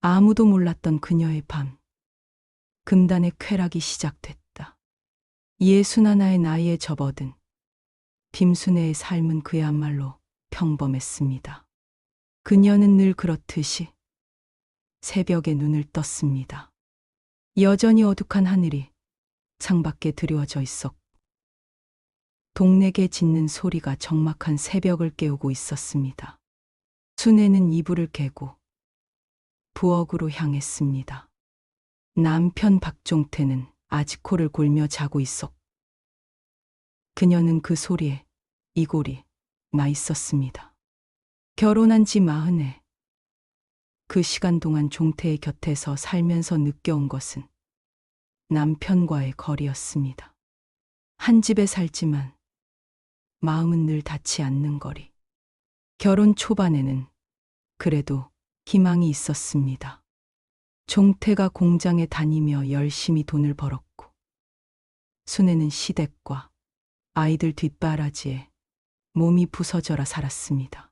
아무도 몰랐던 그녀의 밤. 금단의 쾌락이 시작됐다. 61의 나이에 접어든 빔순애의 삶은 그야말로 평범했습니다. 그녀는 늘 그렇듯이 새벽에 눈을 떴습니다. 여전히 어둑한 하늘이 창밖에 드리워져 있었고 동네 개 짖는 소리가 적막한 새벽을 깨우고 있었습니다. 순애는 이불을 개고 부엌으로 향했습니다. 남편 박종태는 아직 코를 골며 자고 있었고 그녀는 그 소리에 이골이 나 있었습니다. 결혼한 지 40에 그 시간 동안 종태의 곁에서 살면서 느껴온 것은 남편과의 거리였습니다. 한 집에 살지만 마음은 늘 닿지 않는 거리. 결혼 초반에는 그래도 희망이 있었습니다. 종태가 공장에 다니며 열심히 돈을 벌었고 순애는 시댁과 아이들 뒷바라지에 몸이 부서져라 살았습니다.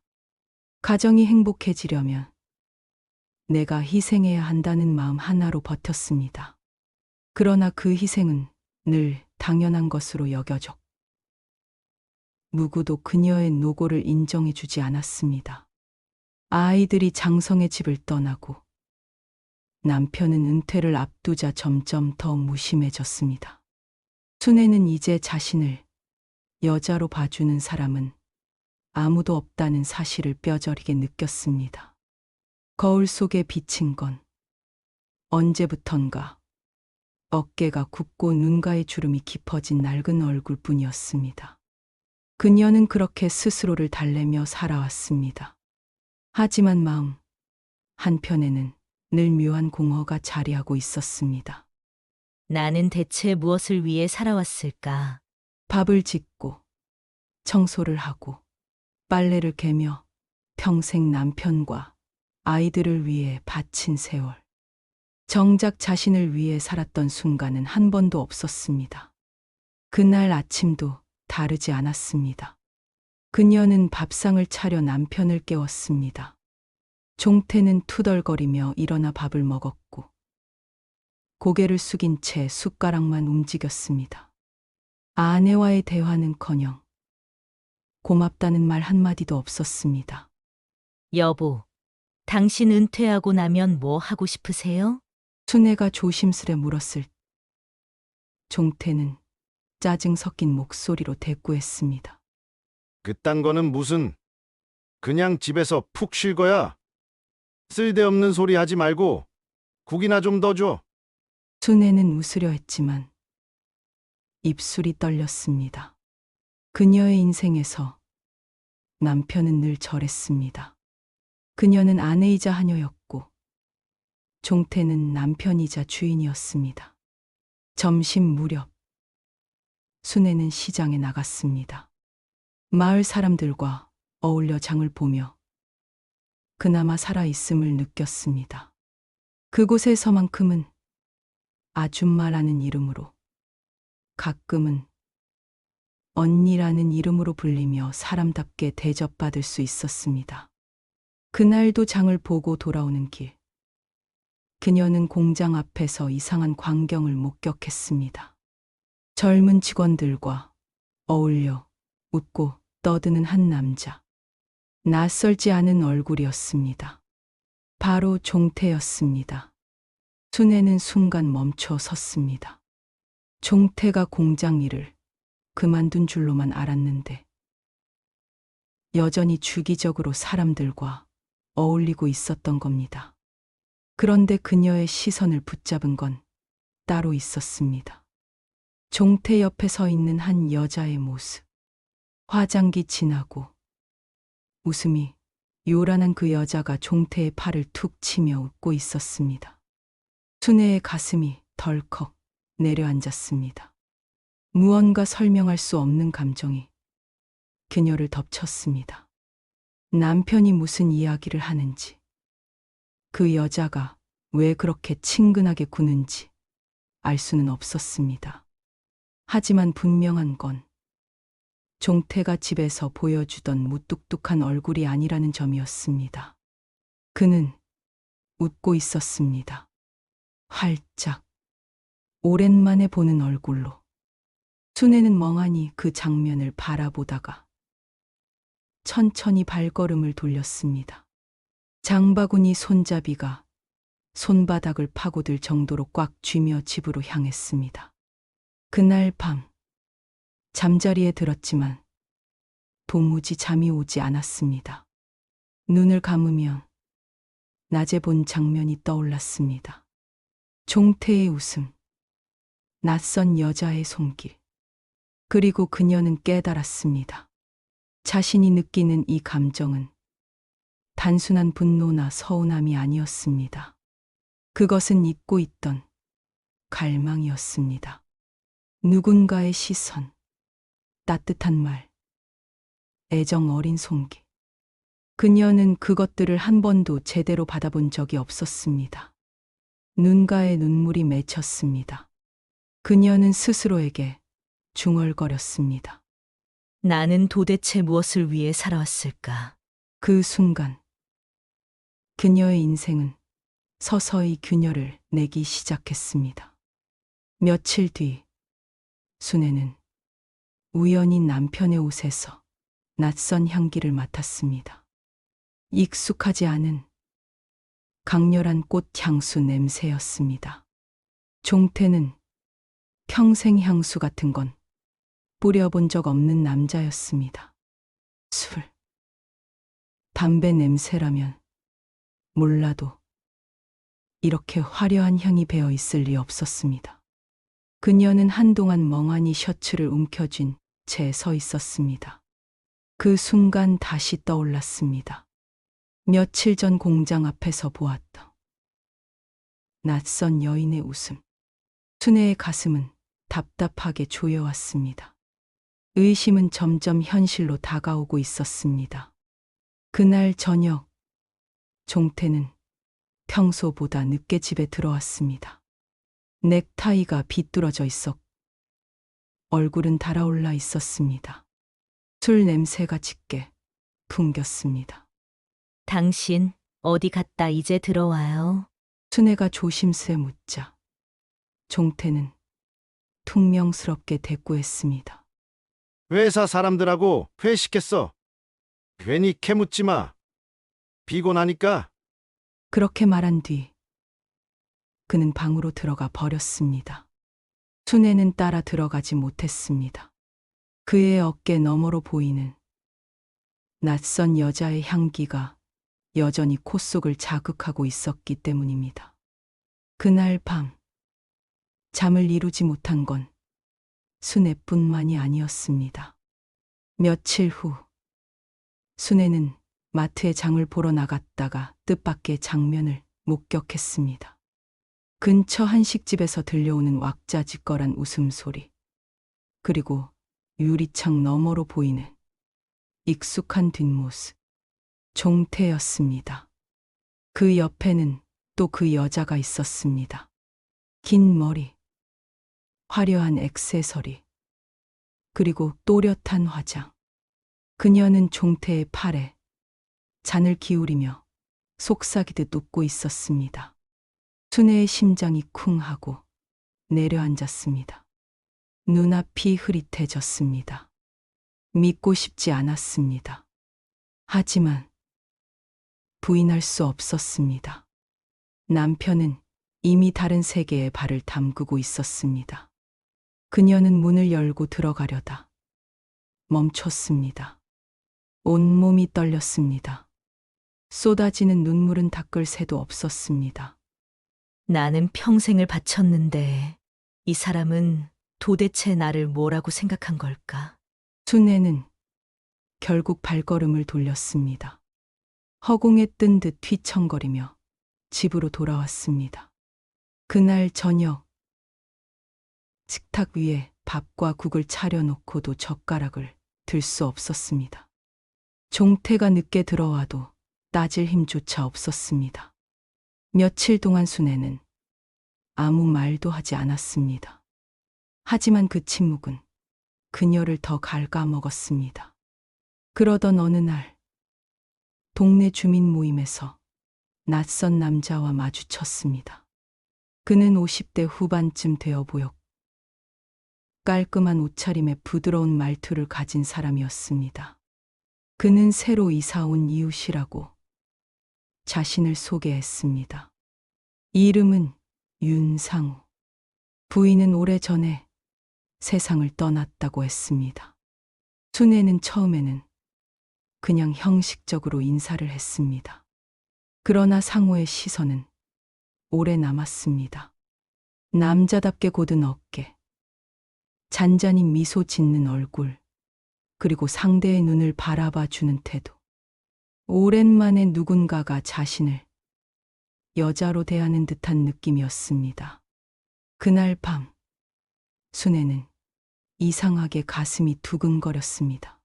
가정이 행복해지려면 내가 희생해야 한다는 마음 하나로 버텼습니다. 그러나 그 희생은 늘 당연한 것으로 여겨졌고 누구도 그녀의 노고를 인정해주지 않았습니다. 아이들이 장성의 집을 떠나고 남편은 은퇴를 앞두자 점점 더 무심해졌습니다. 순애는 이제 자신을 여자로 봐주는 사람은 아무도 없다는 사실을 뼈저리게 느꼈습니다. 거울 속에 비친 건 언제부턴가 어깨가 굽고 눈가의 주름이 깊어진 낡은 얼굴뿐이었습니다. 그녀는 그렇게 스스로를 달래며 살아왔습니다. 하지만 마음 한편에는 늘 묘한 공허가 자리하고 있었습니다. 나는 대체 무엇을 위해 살아왔을까? 밥을 짓고 청소를 하고 빨래를 개며 평생 남편과 아이들을 위해 바친 세월. 정작 자신을 위해 살았던 순간은 한 번도 없었습니다. 그날 아침도 다르지 않았습니다. 그녀는 밥상을 차려 남편을 깨웠습니다. 종태는 투덜거리며 일어나 밥을 먹었고 고개를 숙인 채 숟가락만 움직였습니다. 아내와의 대화는커녕 고맙다는 말 한마디도 없었습니다. 여보, 당신 은퇴하고 나면 뭐 하고 싶으세요? 순애가 조심스레 물었을 때 종태는 짜증 섞인 목소리로 대꾸했습니다. 그딴 거는 무슨, 그냥 집에서 푹 쉴 거야. 쓸데없는 소리 하지 말고 국이나 좀 더 줘. 순애는 웃으려 했지만 입술이 떨렸습니다. 그녀의 인생에서 남편은 늘 저랬습니다. 그녀는 아내이자 하녀였고 종태는 남편이자 주인이었습니다. 점심 무렵 순애는 시장에 나갔습니다. 마을 사람들과 어울려 장을 보며 그나마 살아있음을 느꼈습니다. 그곳에서만큼은 아줌마라는 이름으로 가끔은 언니라는 이름으로 불리며 사람답게 대접받을 수 있었습니다. 그날도 장을 보고 돌아오는 길 그녀는 공장 앞에서 이상한 광경을 목격했습니다. 젊은 직원들과 어울려 웃고 떠드는 한 남자. 낯설지 않은 얼굴이었습니다. 바로 종태였습니다. 순애는 순간 멈춰 섰습니다. 종태가 공장 일을 그만둔 줄로만 알았는데 여전히 주기적으로 사람들과 어울리고 있었던 겁니다. 그런데 그녀의 시선을 붙잡은 건 따로 있었습니다. 종태 옆에 서 있는 한 여자의 모습. 화장기 진하고 웃음이 요란한 그 여자가 종태의 팔을 툭 치며 웃고 있었습니다. 순애의 가슴이 덜컥 내려앉았습니다. 무언가 설명할 수 없는 감정이 그녀를 덮쳤습니다. 남편이 무슨 이야기를 하는지, 그 여자가 왜 그렇게 친근하게 구는지 알 수는 없었습니다. 하지만 분명한 건 종태가 집에서 보여주던 무뚝뚝한 얼굴이 아니라는 점이었습니다. 그는 웃고 있었습니다. 활짝. 오랜만에 보는 얼굴로. 순애는 멍하니 그 장면을 바라보다가 천천히 발걸음을 돌렸습니다. 장바구니 손잡이가 손바닥을 파고들 정도로 꽉 쥐며 집으로 향했습니다. 그날 밤 잠자리에 들었지만 도무지 잠이 오지 않았습니다. 눈을 감으면 낮에 본 장면이 떠올랐습니다. 종태의 웃음, 낯선 여자의 손길. 그리고 그녀는 깨달았습니다. 자신이 느끼는 이 감정은 단순한 분노나 서운함이 아니었습니다. 그것은 잊고 있던 갈망이었습니다. 누군가의 시선, 따뜻한 말, 애정 어린 손길. 그녀는 그것들을 한 번도 제대로 받아본 적이 없었습니다. 눈가에 눈물이 맺혔습니다. 그녀는 스스로에게 중얼거렸습니다. 나는 도대체 무엇을 위해 살아왔을까? 그 순간 그녀의 인생은 서서히 균열을 내기 시작했습니다. 며칠 뒤 순애는 우연히 남편의 옷에서 낯선 향기를 맡았습니다. 익숙하지 않은 강렬한 꽃 향수 냄새였습니다. 종태는 평생 향수 같은 건 뿌려본 적 없는 남자였습니다. 술, 담배 냄새라면 몰라도 이렇게 화려한 향이 배어 있을 리 없었습니다. 그녀는 한동안 멍하니 셔츠를 움켜쥔 채 서 있었습니다. 그 순간 다시 떠올랐습니다. 며칠 전 공장 앞에서 보았던 낯선 여인의 웃음. 순애의 가슴은 답답하게 조여왔습니다. 의심은 점점 현실로 다가오고 있었습니다. 그날 저녁, 종태는 평소보다 늦게 집에 들어왔습니다. 넥타이가 비뚤어져 있었고 얼굴은 달아올라 있었습니다. 술 냄새가 짙게 풍겼습니다. 당신 어디 갔다 이제 들어와요? 순애가 조심스레 묻자 종태는 퉁명스럽게 대꾸했습니다. 회사 사람들하고 회식했어. 괜히 캐묻지 마. 피곤하니까. 그렇게 말한 뒤 그는 방으로 들어가 버렸습니다. 순애는 따라 들어가지 못했습니다. 그의 어깨 너머로 보이는 낯선 여자의 향기가 여전히 콧속을 자극하고 있었기 때문입니다. 그날 밤 잠을 이루지 못한 건 순애뿐만이 아니었습니다. 며칠 후 순애는 마트에 장을 보러 나갔다가 뜻밖의 장면을 목격했습니다. 근처 한식집에서 들려오는 왁자지껄한 웃음소리, 그리고 유리창 너머로 보이는 익숙한 뒷모습, 종태였습니다. 그 옆에는 또 그 여자가 있었습니다. 긴 머리, 화려한 액세서리, 그리고 또렷한 화장. 그녀는 종태의 팔에 잔을 기울이며 속삭이듯 웃고 있었습니다. 순애의 심장이 쿵 하고 내려앉았습니다. 눈앞이 흐릿해졌습니다. 믿고 싶지 않았습니다. 하지만 부인할 수 없었습니다. 남편은 이미 다른 세계에 발을 담그고 있었습니다. 그녀는 문을 열고 들어가려다 멈췄습니다. 온몸이 떨렸습니다. 쏟아지는 눈물은 닦을 새도 없었습니다. 나는 평생을 바쳤는데 이 사람은 도대체 나를 뭐라고 생각한 걸까? 순애는 결국 발걸음을 돌렸습니다. 허공에 뜬 듯 휘청거리며 집으로 돌아왔습니다. 그날 저녁 식탁 위에 밥과 국을 차려놓고도 젓가락을 들 수 없었습니다. 종태가 늦게 들어와도 따질 힘조차 없었습니다. 며칠 동안 순애는 아무 말도 하지 않았습니다. 하지만 그 침묵은 그녀를 더 갉아먹었습니다. 그러던 어느 날 동네 주민 모임에서 낯선 남자와 마주쳤습니다. 그는 50대 후반쯤 되어 보였고 깔끔한 옷차림에 부드러운 말투를 가진 사람이었습니다. 그는 새로 이사 온 이웃이라고 자신을 소개했습니다. 이름은 윤상우. 부인은 오래전에 세상을 떠났다고 했습니다. 순애는 처음에는 그냥 형식적으로 인사를 했습니다. 그러나 상우의 시선은 오래 남았습니다. 남자답게 곧은 어깨, 잔잔히 미소 짓는 얼굴, 그리고 상대의 눈을 바라봐 주는 태도. 오랜만에 누군가가 자신을 여자로 대하는 듯한 느낌이었습니다. 그날 밤, 순애는 이상하게 가슴이 두근거렸습니다.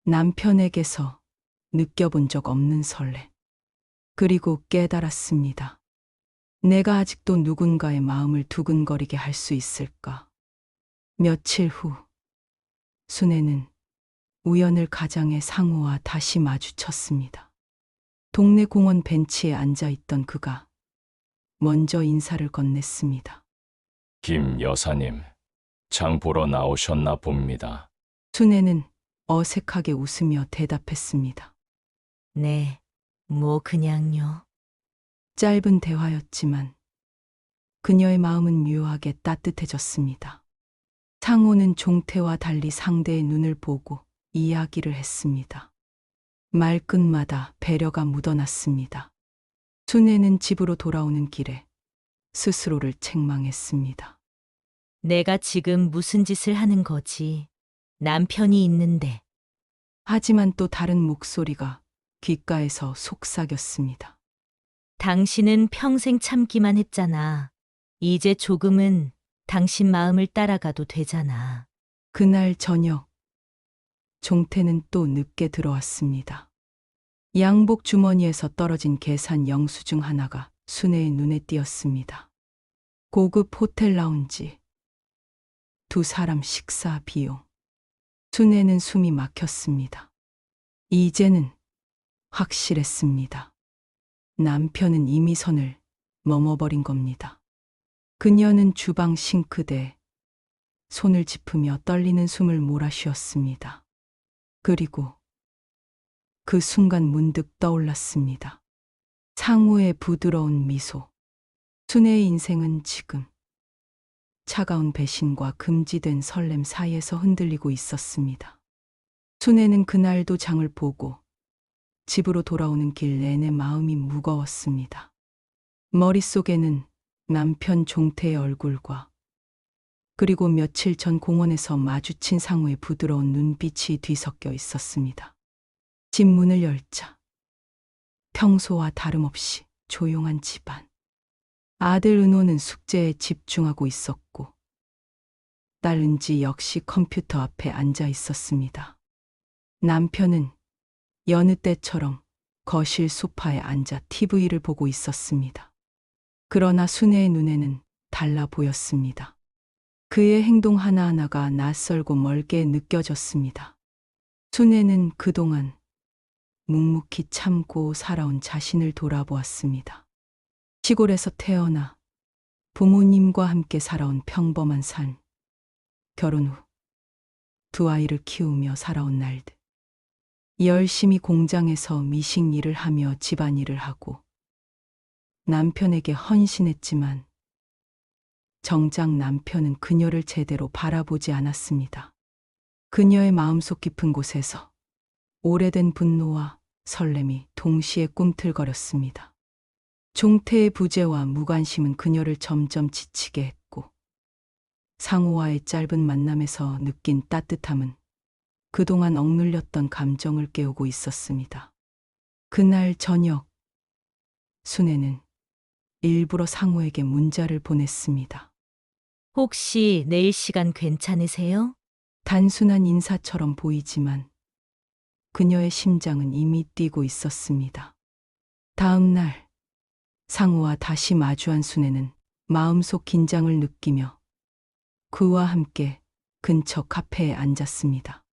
남편에게서 느껴본 적 없는 설레. 그리고 깨달았습니다. 내가 아직도 누군가의 마음을 두근거리게 할 수 있을까? 며칠 후, 순애는 우연을 가장해 상우와 다시 마주쳤습니다. 동네 공원 벤치에 앉아 있던 그가 먼저 인사를 건넸습니다. 김 여사님, 장 보러 나오셨나 봅니다. 순애는 어색하게 웃으며 대답했습니다. 네, 뭐 그냥요. 짧은 대화였지만 그녀의 마음은 묘하게 따뜻해졌습니다. 상우는 종태와 달리 상대의 눈을 보고 이야기를 했습니다. 말끝마다 배려가 묻어났습니다. 순애는 집으로 돌아오는 길에 스스로를 책망했습니다. 내가 지금 무슨 짓을 하는 거지? 남편이 있는데. 하지만 또 다른 목소리가 귓가에서 속삭였습니다. 당신은 평생 참기만 했잖아. 이제 조금은 당신 마음을 따라가도 되잖아. 그날 저녁, 종태는 또 늦게 들어왔습니다. 양복 주머니에서 떨어진 계산 영수증 하나가 순애의 눈에 띄었습니다. 고급 호텔 라운지, 두 사람 식사 비용. 순애는 숨이 막혔습니다. 이제는 확실했습니다. 남편은 이미 선을 넘어버린 겁니다. 그녀는 주방 싱크대에 손을 짚으며 떨리는 숨을 몰아쉬었습니다. 그리고 그 순간 문득 떠올랐습니다. 상우의 부드러운 미소. 순애의 인생은 지금 차가운 배신과 금지된 설렘 사이에서 흔들리고 있었습니다. 순애는 그날도 장을 보고 집으로 돌아오는 길 내내 마음이 무거웠습니다. 머릿속에는 남편 종태의 얼굴과 그리고 며칠 전 공원에서 마주친 상우의 부드러운 눈빛이 뒤섞여 있었습니다. 집 문을 열자 평소와 다름없이 조용한 집안. 아들 은호는 숙제에 집중하고 있었고 딸 은지 역시 컴퓨터 앞에 앉아 있었습니다. 남편은 여느 때처럼 거실 소파에 앉아 TV를 보고 있었습니다. 그러나 순애의 눈에는 달라 보였습니다. 그의 행동 하나하나가 낯설고 멀게 느껴졌습니다. 순애는 그동안 묵묵히 참고 살아온 자신을 돌아보았습니다. 시골에서 태어나 부모님과 함께 살아온 평범한 삶. 결혼 후 두 아이를 키우며 살아온 날들. 열심히 공장에서 미식 일을 하며 집안일을 하고 남편에게 헌신했지만 정작 남편은 그녀를 제대로 바라보지 않았습니다. 그녀의 마음속 깊은 곳에서 오래된 분노와 설렘이 동시에 꿈틀거렸습니다. 종태의 부재와 무관심은 그녀를 점점 지치게 했고 상우와의 짧은 만남에서 느낀 따뜻함은 그동안 억눌렸던 감정을 깨우고 있었습니다. 그날 저녁, 순애는 일부러 상우에게 문자를 보냈습니다. 혹시 내일 시간 괜찮으세요? 단순한 인사처럼 보이지만 그녀의 심장은 이미 뛰고 있었습니다. 다음 날, 상우와 다시 마주한 순애는 마음속 긴장을 느끼며 그와 함께 근처 카페에 앉았습니다.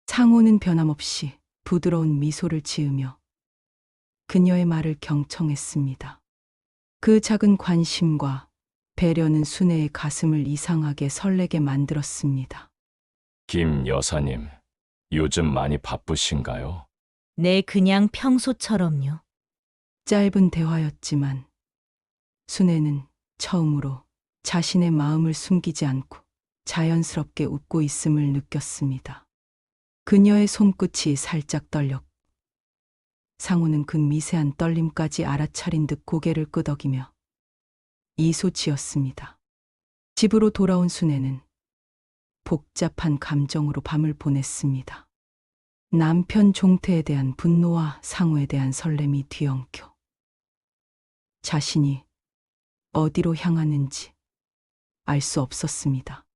상우는 변함없이 부드러운 미소를 지으며 그녀의 말을 경청했습니다. 그 작은 관심과 배려는 순애의 가슴을 이상하게 설레게 만들었습니다. 김 여사님, 요즘 많이 바쁘신가요? 네, 그냥 평소처럼요. 짧은 대화였지만 순애는 처음으로 자신의 마음을 숨기지 않고 자연스럽게 웃고 있음을 느꼈습니다. 그녀의 손끝이 살짝 떨렸고 상우는 그 미세한 떨림까지 알아차린 듯 고개를 끄덕이며 이소 지었습니다. 집으로 돌아온 순애는 복잡한 감정으로 밤을 보냈습니다. 남편 종태에 대한 분노와 상우에 대한 설렘이 뒤엉켜 자신이 어디로 향하는지 알 수 없었습니다.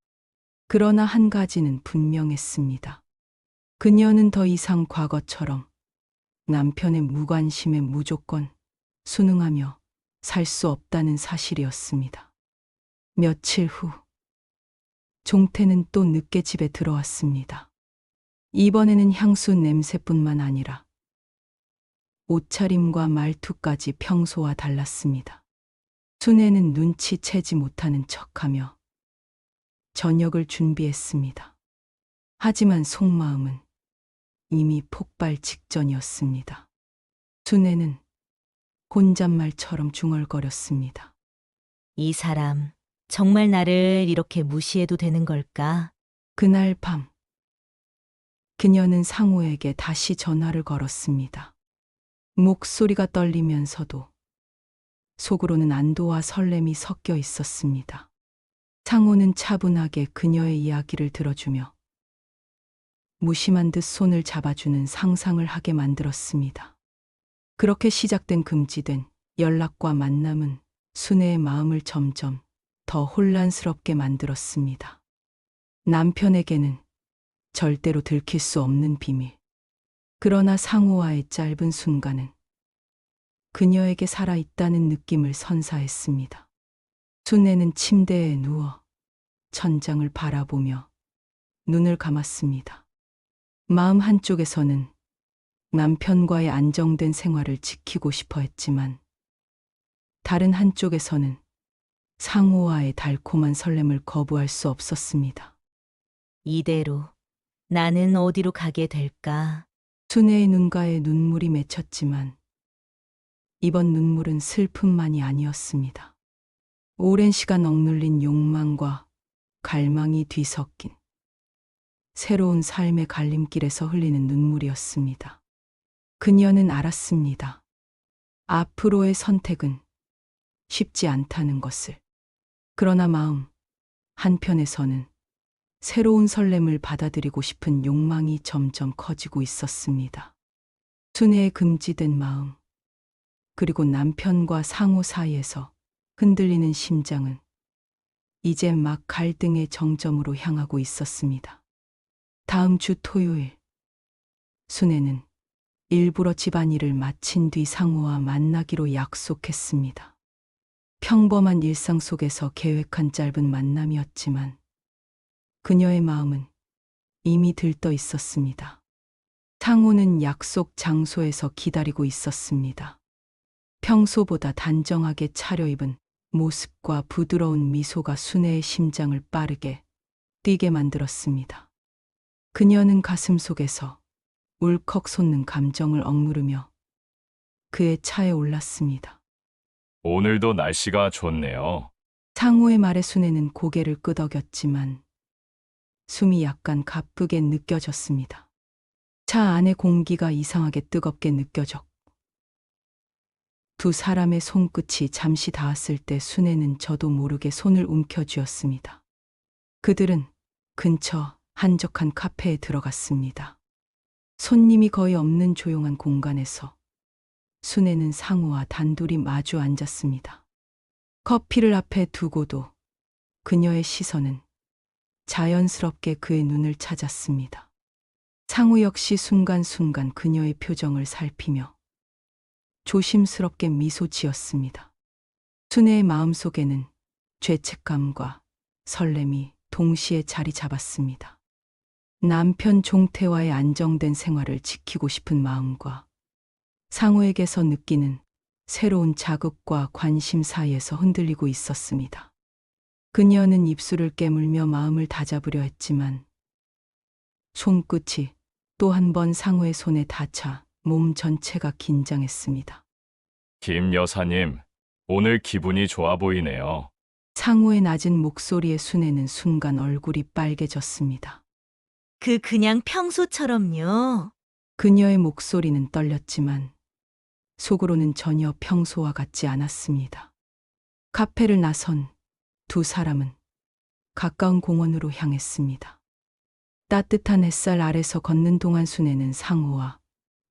그러나 한 가지는 분명했습니다. 그녀는 더 이상 과거처럼 남편의 무관심에 무조건 순응하며 살 수 없다는 사실이었습니다. 며칠 후, 종태는 또 늦게 집에 들어왔습니다. 이번에는 향수 냄새뿐만 아니라 옷차림과 말투까지 평소와 달랐습니다. 순애는 눈치채지 못하는 척하며 저녁을 준비했습니다. 하지만 속마음은 이미 폭발 직전이었습니다. 순애는 혼잣말처럼 중얼거렸습니다. 이 사람, 정말 나를 이렇게 무시해도 되는 걸까? 그날 밤, 그녀는 상우에게 다시 전화를 걸었습니다. 목소리가 떨리면서도 속으로는 안도와 설렘이 섞여 있었습니다. 상우는 차분하게 그녀의 이야기를 들어주며 무심한 듯 손을 잡아주는 상상을 하게 만들었습니다. 그렇게 시작된 금지된 연락과 만남은 순애의 마음을 점점 더 혼란스럽게 만들었습니다. 남편에게는 절대로 들킬 수 없는 비밀. 그러나 상우와의 짧은 순간은 그녀에게 살아있다는 느낌을 선사했습니다. 순애는 침대에 누워 천장을 바라보며 눈을 감았습니다. 마음 한쪽에서는 남편과의 안정된 생활을 지키고 싶어 했지만 다른 한쪽에서는 상우와의 달콤한 설렘을 거부할 수 없었습니다. 이대로 나는 어디로 가게 될까? 순애의 눈가에 눈물이 맺혔지만 이번 눈물은 슬픔만이 아니었습니다. 오랜 시간 억눌린 욕망과 갈망이 뒤섞인 새로운 삶의 갈림길에서 흘리는 눈물이었습니다. 그녀는 알았습니다. 앞으로의 선택은 쉽지 않다는 것을. 그러나 마음 한편에서는 새로운 설렘을 받아들이고 싶은 욕망이 점점 커지고 있었습니다. 순애의 금지된 마음, 그리고 남편과 상우 사이에서 흔들리는 심장은 이제 막 갈등의 정점으로 향하고 있었습니다. 다음 주 토요일, 순애는 일부러 집안일을 마친 뒤 상우와 만나기로 약속했습니다. 평범한 일상 속에서 계획한 짧은 만남이었지만 그녀의 마음은 이미 들떠 있었습니다. 상우는 약속 장소에서 기다리고 있었습니다. 평소보다 단정하게 차려입은 모습과 부드러운 미소가 순애의 심장을 빠르게 뛰게 만들었습니다. 그녀는 가슴 속에서 울컥 솟는 감정을 억누르며 그의 차에 올랐습니다. 오늘도 날씨가 좋네요. 상우의 말에 순애는 고개를 끄덕였지만 숨이 약간 가쁘게 느껴졌습니다. 차 안의 공기가 이상하게 뜨겁게 느껴졌고 두 사람의 손끝이 잠시 닿았을 때 순애는 저도 모르게 손을 움켜쥐었습니다. 그들은 근처 한적한 카페에 들어갔습니다. 손님이 거의 없는 조용한 공간에서 순애는 상우와 단둘이 마주 앉았습니다. 커피를 앞에 두고도 그녀의 시선은 자연스럽게 그의 눈을 찾았습니다. 상우 역시 순간순간 그녀의 표정을 살피며 조심스럽게 미소 지었습니다. 순애의 마음속에는 죄책감과 설렘이 동시에 자리 잡았습니다. 남편 종태와의 안정된 생활을 지키고 싶은 마음과 상호에게서 느끼는 새로운 자극과 관심 사이에서 흔들리고 있었습니다. 그녀는 입술을 깨물며 마음을 다잡으려 했지만 손끝이 또 한 번 상호의 손에 닿자 몸 전체가 긴장했습니다. 김 여사님, 오늘 기분이 좋아 보이네요. 상호의 낮은 목소리에 순애는 순간 얼굴이 빨개졌습니다. 그냥 평소처럼요. 그녀의 목소리는 떨렸지만 속으로는 전혀 평소와 같지 않았습니다. 카페를 나선 두 사람은 가까운 공원으로 향했습니다. 따뜻한 햇살 아래서 걷는 동안 순애는 상호와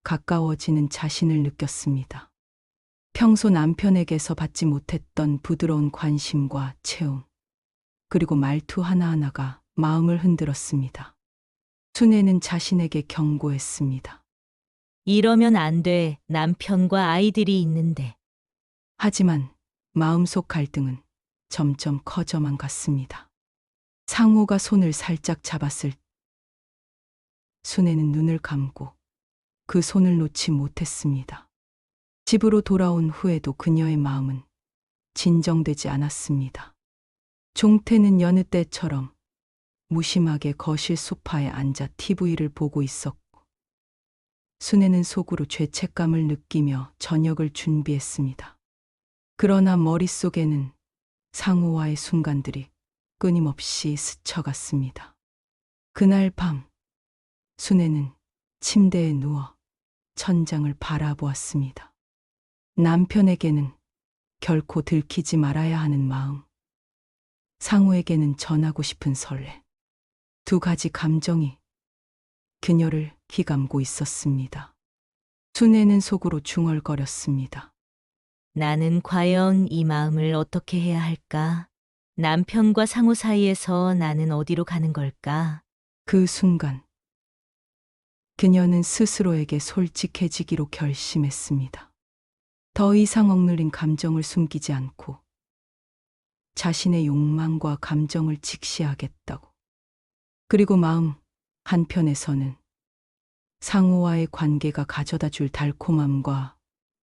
가까워지는 자신을 느꼈습니다. 평소 남편에게서 받지 못했던 부드러운 관심과 채움, 그리고 말투 하나하나가 마음을 흔들었습니다. 순애는 자신에게 경고했습니다. 이러면 안 돼. 남편과 아이들이 있는데. 하지만 마음속 갈등은 점점 커져만 갔습니다. 상호가 손을 살짝 잡았을 순애는 눈을 감고 그 손을 놓지 못했습니다. 집으로 돌아온 후에도 그녀의 마음은 진정되지 않았습니다. 종태는 여느 때처럼 무심하게 거실 소파에 앉아 TV를 보고 있었고, 순애는 속으로 죄책감을 느끼며 저녁을 준비했습니다. 그러나 머릿속에는 상호와의 순간들이 끊임없이 스쳐갔습니다. 그날 밤, 순애는 침대에 누워 천장을 바라보았습니다. 남편에게는 결코 들키지 말아야 하는 마음, 상호에게는 전하고 싶은 설레. 두 가지 감정이 그녀를 휘감고 있었습니다. 순애는 속으로 중얼거렸습니다. 나는 과연 이 마음을 어떻게 해야 할까? 남편과 상호 사이에서 나는 어디로 가는 걸까? 그 순간 그녀는 스스로에게 솔직해지기로 결심했습니다. 더 이상 억눌린 감정을 숨기지 않고 자신의 욕망과 감정을 직시하겠다고. 그리고 마음 한편에서는 상호와의 관계가 가져다 줄 달콤함과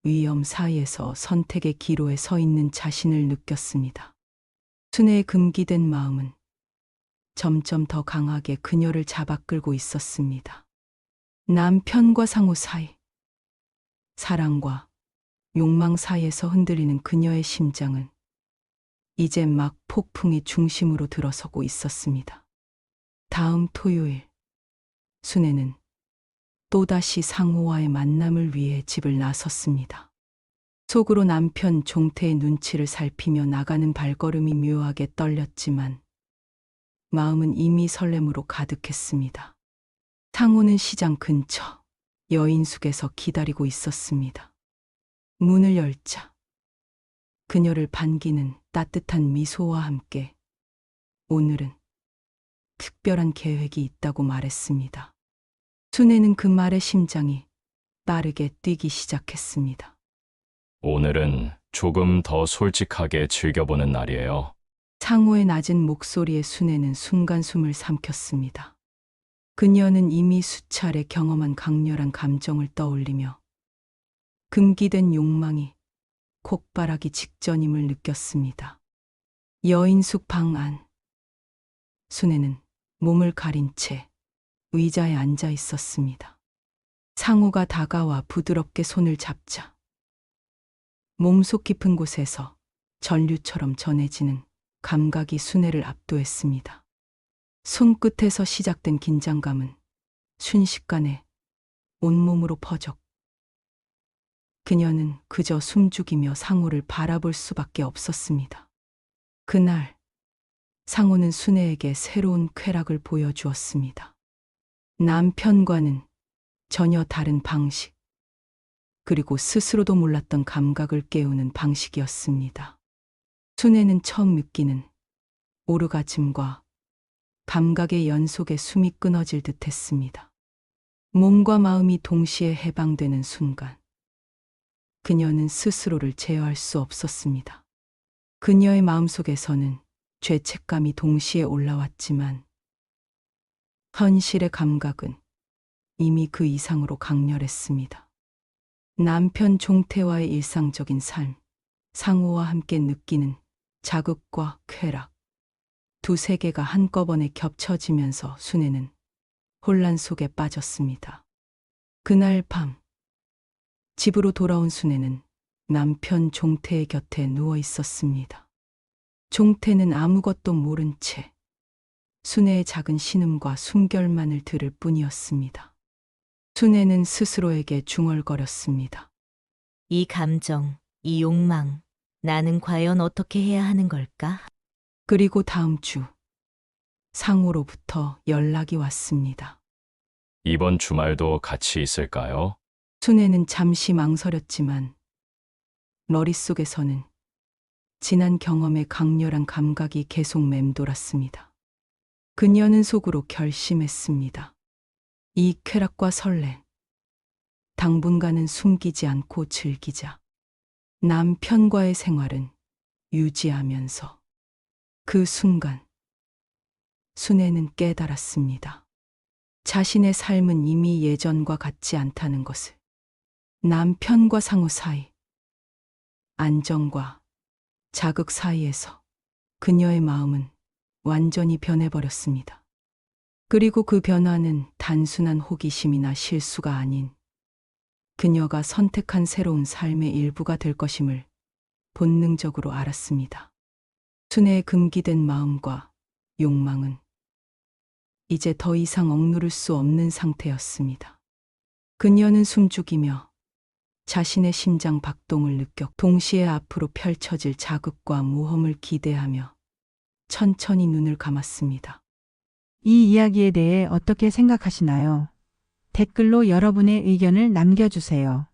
위험 사이에서 선택의 기로에 서 있는 자신을 느꼈습니다. 순애의 금기된 마음은 점점 더 강하게 그녀를 잡아끌고 있었습니다. 남편과 상호 사이, 사랑과 욕망 사이에서 흔들리는 그녀의 심장은 이제 막 폭풍의 중심으로 들어서고 있었습니다. 다음 토요일, 순애는 또다시 상호와의 만남을 위해 집을 나섰습니다. 속으로 남편 종태의 눈치를 살피며 나가는 발걸음이 묘하게 떨렸지만 마음은 이미 설렘으로 가득했습니다. 상호는 시장 근처 여인숙에서 기다리고 있었습니다. 문을 열자 그녀를 반기는 따뜻한 미소와 함께 오늘은 특별한 계획이 있다고 말했습니다. 순애는 그 말에 심장이 빠르게 뛰기 시작했습니다. 오늘은 조금 더 솔직하게 즐겨보는 날이에요. 상호의 낮은 목소리에 순애는 순간 숨을 삼켰습니다. 그녀는 이미 수차례 경험한 강렬한 감정을 떠올리며 금기된 욕망이 폭발하기 직전임을 느꼈습니다. 여인숙 방 안, 순애는 몸을 가린 채 의자에 앉아 있었습니다. 상호가 다가와 부드럽게 손을 잡자 몸속 깊은 곳에서 전류처럼 전해지는 감각이 순애를 압도했습니다. 손끝에서 시작된 긴장감은 순식간에 온몸으로 퍼졌고 그녀는 그저 숨죽이며 상호를 바라볼 수밖에 없었습니다. 그날 상호는 순애에게 새로운 쾌락을 보여주었습니다. 남편과는 전혀 다른 방식, 그리고 스스로도 몰랐던 감각을 깨우는 방식이었습니다. 순애는 처음 느끼는 오르가즘과 감각의 연속에 숨이 끊어질 듯 했습니다. 몸과 마음이 동시에 해방되는 순간, 그녀는 스스로를 제어할 수 없었습니다. 그녀의 마음속에서는 죄책감이 동시에 올라왔지만, 현실의 감각은 이미 그 이상으로 강렬했습니다. 남편 종태와의 일상적인 삶, 상호와 함께 느끼는 자극과 쾌락, 두 세계가 한꺼번에 겹쳐지면서 순애는 혼란 속에 빠졌습니다. 그날 밤, 집으로 돌아온 순애는 남편 종태의 곁에 누워 있었습니다. 종태는 아무것도 모른 채 순애의 작은 신음과 숨결만을 들을 뿐이었습니다. 순애는 스스로에게 중얼거렸습니다. 이 감정, 이 욕망, 나는 과연 어떻게 해야 하는 걸까? 그리고 다음 주 상호로부터 연락이 왔습니다. 이번 주말도 같이 있을까요? 순애는 잠시 망설였지만 머릿속에서는 지난 경험의 강렬한 감각이 계속 맴돌았습니다. 그녀는 속으로 결심했습니다. 이 쾌락과 설렘, 당분간은 숨기지 않고 즐기자. 남편과의 생활은 유지하면서 그 순간 순애는 깨달았습니다. 자신의 삶은 이미 예전과 같지 않다는 것을. 남편과 상호 사이, 안정과 자극 사이에서 그녀의 마음은 완전히 변해버렸습니다. 그리고 그 변화는 단순한 호기심이나 실수가 아닌 그녀가 선택한 새로운 삶의 일부가 될 것임을 본능적으로 알았습니다. 순애의 금기된 마음과 욕망은 이제 더 이상 억누를 수 없는 상태였습니다. 그녀는 숨죽이며 자신의 심장 박동을 느꼈고 동시에 앞으로 펼쳐질 자극과 모험을 기대하며 천천히 눈을 감았습니다. 이 이야기에 대해 어떻게 생각하시나요? 댓글로 여러분의 의견을 남겨주세요.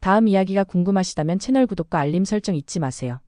다음 이야기가 궁금하시다면 채널 구독과 알림 설정 잊지 마세요.